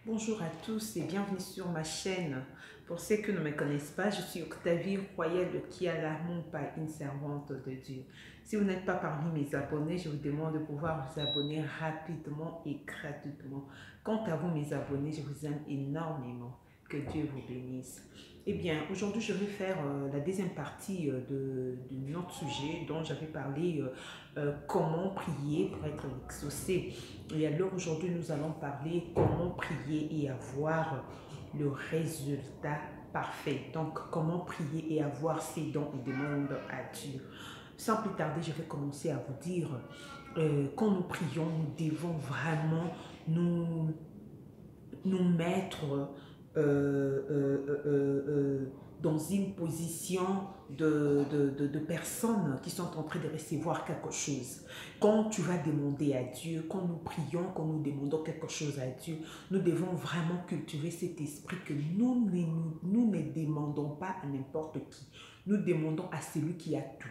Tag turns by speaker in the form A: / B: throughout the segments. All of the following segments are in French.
A: Bonjour à tous et bienvenue sur ma chaîne. Pour ceux qui ne me connaissent pas, je suis Octavie Royal de Kialamon, pas une servante de Dieu. Si vous n'êtes pas parmi mes abonnés, je vous demande de pouvoir vous abonner rapidement et gratuitement. Quant à vous, mes abonnés, je vous aime énormément. Que Dieu vous bénisse. Eh bien, aujourd'hui, je vais faire la deuxième partie de notre sujet dont j'avais parlé, comment prier pour être exaucé. Et alors aujourd'hui, nous allons parler comment prier et avoir le résultat parfait. Donc, comment prier et avoir ces dons et demandes à Dieu. Sans plus tarder, je vais commencer à vous dire, quand nous prions, nous devons vraiment nous nous mettre dans une position de personnes qui sont en train de recevoir quelque chose. Quand tu vas demander à Dieu, quand nous prions, quand nous demandons quelque chose à Dieu, nous devons vraiment cultiver cet esprit que nous ne demandons pas à n'importe qui. Nous demandons à celui qui a tout.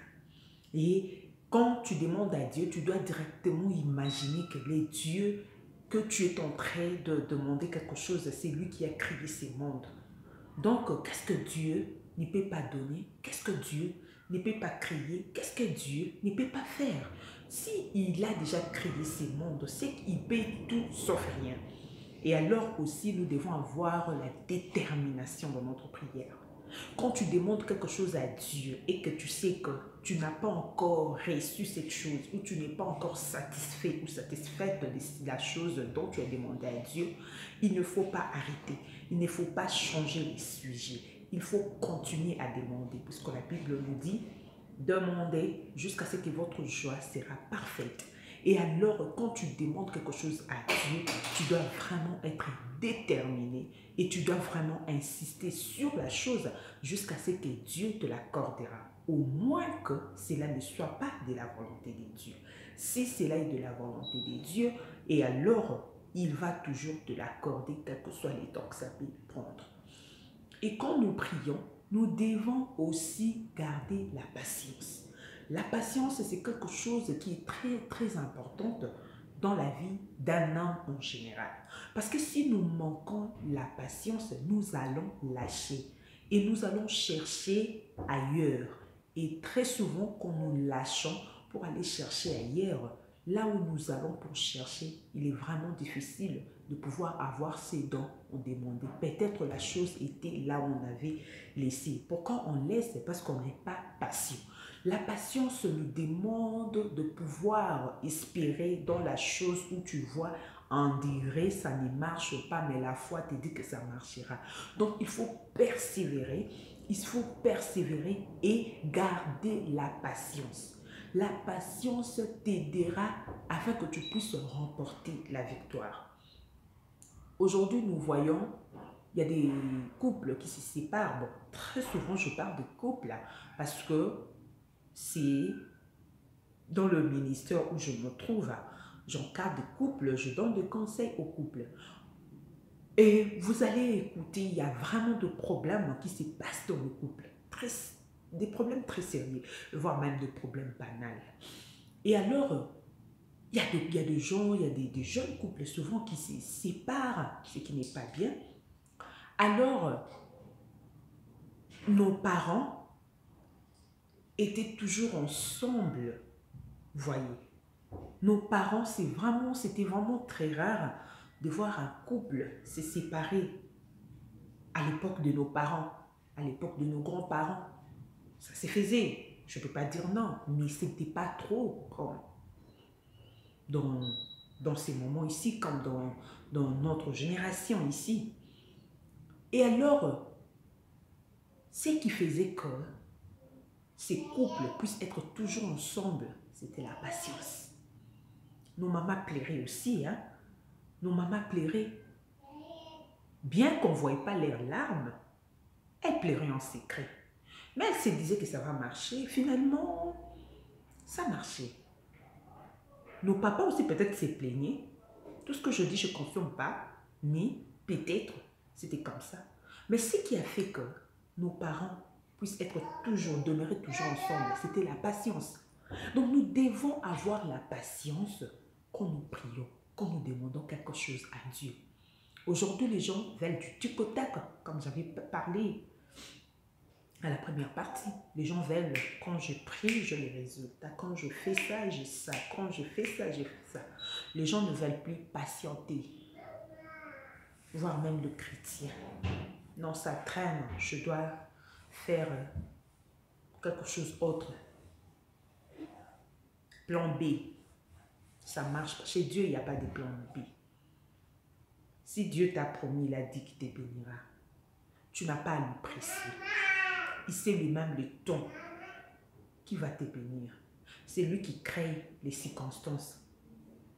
A: Et quand tu demandes à Dieu, tu dois directement imaginer que les dieux que tu es en train de demander quelque chose, c'est lui qui a créé ces mondes. Donc, qu'est-ce que Dieu ne peut pas donner? Qu'est-ce que Dieu ne peut pas créer? Qu'est-ce que Dieu ne peut pas faire? Si il a déjà créé ces mondes, c'est qu'il peut tout sauf rien. Et alors aussi, nous devons avoir la détermination dans notre prière. Quand tu demandes quelque chose à Dieu et que tu sais que tu n'as pas encore reçu cette chose ou tu n'es pas encore satisfait ou satisfaite de la chose dont tu as demandé à Dieu, il ne faut pas arrêter. Il ne faut pas changer les sujets. Il faut continuer à demander puisque la Bible nous dit demandez jusqu'à ce que votre joie sera parfaite. Et alors, quand tu demandes quelque chose à Dieu, tu dois vraiment être déterminé et tu dois vraiment insister sur la chose jusqu'à ce que Dieu te l'accordera. Au moins que cela ne soit pas de la volonté de Dieu. Si cela est de la volonté de Dieu, et alors il va toujours te l'accorder, quel que soit les temps que ça peut prendre. Et quand nous prions, nous devons aussi garder la patience. La patience, c'est quelque chose qui est très, très importante dans la vie d'un homme en général. Parce que si nous manquons la patience, nous allons lâcher et nous allons chercher ailleurs. Et très souvent, quand nous lâchons pour aller chercher ailleurs, là où nous allons pour chercher, il est vraiment difficile de pouvoir avoir ces dons on demandait. Peut-être la chose était là où on avait laissé. Pourquoi on laisse? C'est parce qu'on n'est pas patient. La patience nous demande de pouvoir espérer dans la chose où tu vois, on dirait ça ne marche pas, mais la foi te dit que ça marchera. Donc il faut persévérer, et garder la patience. La patience t'aidera afin que tu puisses remporter la victoire. Aujourd'hui, nous voyons, il y a des couples qui se séparent. Bon, très souvent, je parle de couples parce que c'est dans le ministère où je me trouve. J'encadre des couples, je donne des conseils aux couples. Et vous allez écouter, il y a vraiment de problèmes qui se passent dans le couple. Des problèmes très sérieux, voire même des problèmes banals. Et alors, il y a des gens, il y a des jeunes couples souvent qui se séparent, ce qui n'est pas bien. Alors, nos parents étaient toujours ensemble, voyez. Nos parents, c'était vraiment très rare de voir un couple se séparer à l'époque de nos parents, à l'époque de nos grands-parents. Ça se faisait, je ne peux pas dire non, mais ce n'était pas trop comme dans ces moments ici, comme dans notre génération ici. Et alors, ce qui faisait que ces couples puissent être toujours ensemble, c'était la patience. Nos mamans pleuraient aussi, hein. Nos mamans pleuraient. Bien qu'on ne voyait pas leurs larmes, elles pleuraient en secret. Mais elles se disaient que ça va marcher. Finalement, ça marchait. Nos papas aussi peut-être se plaignaient. Tout ce que je dis, je ne confirme pas. Mais peut-être, c'était comme ça. Mais ce qui a fait que nos parents puissent être toujours, demeurer toujours ensemble, c'était la patience. Donc nous devons avoir la patience quand nous prions, quand nous demandons quelque chose à Dieu. Aujourd'hui, les gens veulent du tic au tac, comme j'avais parlé à la première partie. Les gens veulent, quand je prie, j'ai les résultats. Quand je fais ça, j'ai ça. Quand je fais ça, j'ai ça. Les gens ne veulent plus patienter, voire même le chrétien. Non, ça traîne. Je dois faire quelque chose d'autre. Plan B. Ça marche pas. Chez Dieu, il n'y a pas de plan B. Si Dieu t'a promis, il a dit qu'il te bénira. Tu n'as pas à lui presser. Il sait lui-même le ton qui va te bénir. C'est lui qui crée les circonstances.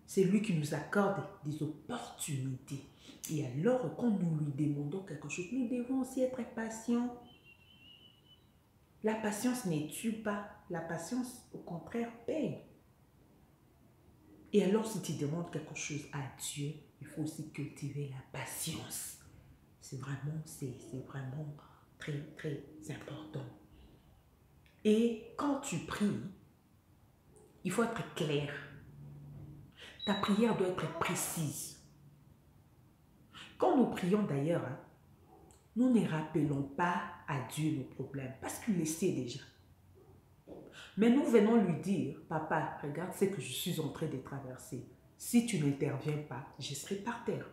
A: C'est lui qui nous accorde des opportunités. Et alors, quand nous lui demandons quelque chose, nous devons aussi être patients. La patience ne tue pas. La patience, au contraire, paye. Et alors, si tu demandes quelque chose à Dieu, il faut aussi cultiver la patience. C'est vraiment très, très important. Et quand tu pries, il faut être clair. Ta prière doit être précise. Quand nous prions d'ailleurs, nous ne rappelons pas à Dieu nos problèmes parce qu'il le sait déjà. Mais nous venons lui dire, papa, regarde ce que je suis en train de traverser. Si tu n'interviens pas, je serai par terre.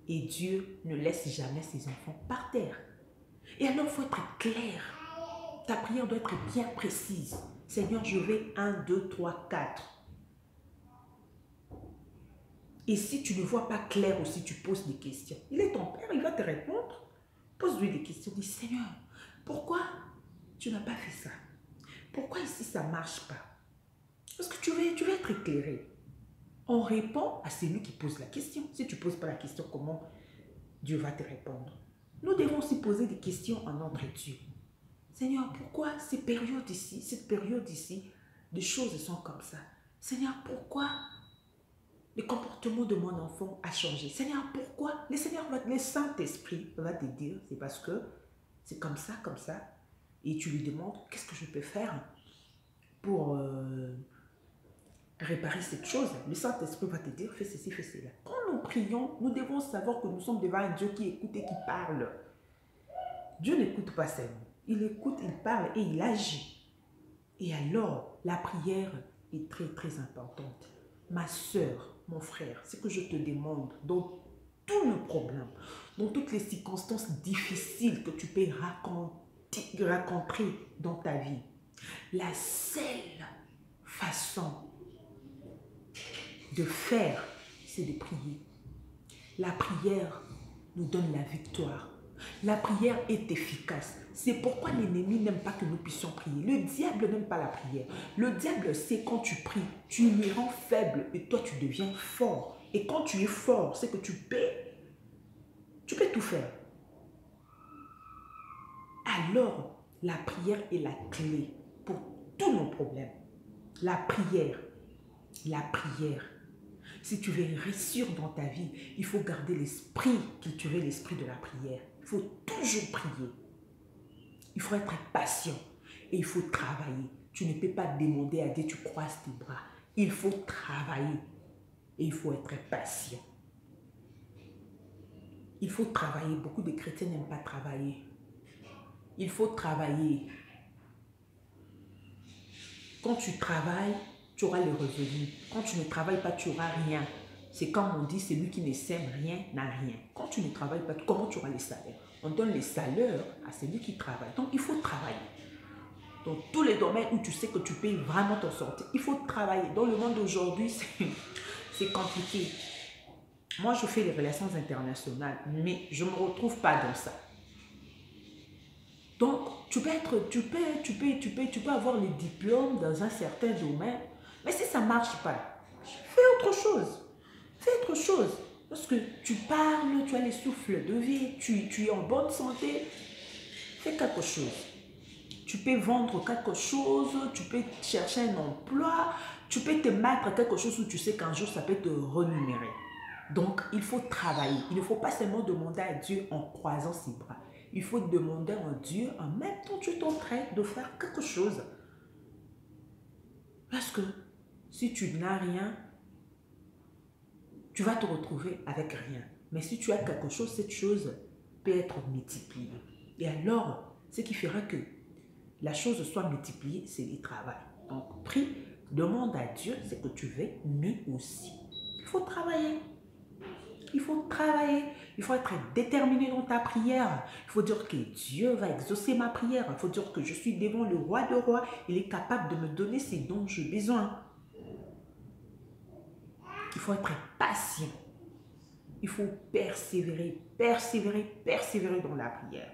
A: Et Dieu ne laisse jamais ses enfants par terre. Et alors, il faut être clair. Ta prière doit être bien précise. Seigneur, je vais 1, 2, 3, 4. Et si tu ne vois pas clair aussi, tu poses des questions. Il est ton Père, il va te répondre. Pose-lui des questions. Dis, Seigneur, pourquoi tu n'as pas fait ça? Pourquoi ici ça ne marche pas? Parce que tu veux être éclairé. On répond à celui qui pose la question. Si tu ne poses pas la question, comment Dieu va te répondre? Nous devons aussi poser des questions à notre Dieu. Seigneur, pourquoi cette période ici, les choses sont comme ça? Seigneur, pourquoi le comportement de mon enfant a changé? Seigneur, pourquoi? Le Saint-Esprit va te dire, c'est parce que c'est comme ça. Et tu lui demandes, qu'est-ce que je peux faire pour réparer cette chose? Le Saint-Esprit va te dire, fais ceci, fais cela. Quand nous prions, nous devons savoir que nous sommes devant un Dieu qui écoute et qui parle. Dieu n'écoute pas seulement. Il écoute, il parle et il agit. Et alors, la prière est très, très importante. Ma soeur, mon frère, ce que je te demande, dans tous les problèmes, dans toutes les circonstances difficiles que tu peux rencontrer dans ta vie, la seule façon de faire, c'est de prier. La prière nous donne la victoire. La prière est efficace. C'est pourquoi l'ennemi n'aime pas que nous puissions prier. Le diable n'aime pas la prière. Le diable sait quand tu pries, tu le rends faible et toi tu deviens fort. Et quand tu es fort, c'est que tu peux tout faire. Alors, la prière est la clé pour tous nos problèmes. La prière. Si tu veux réussir dans ta vie, il faut garder l'esprit, cultiver l'esprit de la prière. Il faut toujours prier. Il faut être patient et il faut travailler. Tu ne peux pas demander à Dieu, tu croises tes bras. Il faut travailler et il faut être patient. Il faut travailler. Beaucoup de chrétiens n'aiment pas travailler. Il faut travailler. Quand tu travailles, tu auras les revenus. Quand tu ne travailles pas, tu n'auras rien. C'est comme on dit, celui qui ne sème rien n'a rien. Quand tu ne travailles pas, comment tu auras les salaires? On donne les salaires à celui qui travaille. Donc, il faut travailler. Dans tous les domaines où tu sais que tu peux vraiment t'en sortir, il faut travailler. Dans le monde d'aujourd'hui, c'est compliqué. Moi, je fais les relations internationales, mais je ne me retrouve pas dans ça. Donc, tu peux avoir les diplômes dans un certain domaine, mais si ça ne marche pas, fais autre chose. Fais autre chose. Parce que tu parles, tu as le souffle de vie, tu es en bonne santé, fais quelque chose. Tu peux vendre quelque chose, tu peux chercher un emploi, tu peux te mettre quelque chose où tu sais qu'un jour ça peut te rémunérer. Donc, il faut travailler. Il ne faut pas seulement demander à Dieu en croisant ses bras. Il faut demander à Dieu en même temps que tu es en train de faire quelque chose. Parce que si tu n'as rien, tu vas te retrouver avec rien. Mais si tu as quelque chose, cette chose peut être multipliée. Et alors, ce qui fera que la chose soit multipliée, c'est le travail. Donc, prie, demande à Dieu ce que tu veux, mais aussi, il faut travailler. Il faut travailler, il faut être déterminé dans ta prière. Il faut dire que Dieu va exaucer ma prière. Il faut dire que je suis devant le roi de rois. Il est capable de me donner ce dont j'ai besoin. Il faut être patient. Il faut persévérer, persévérer, persévérer dans la prière.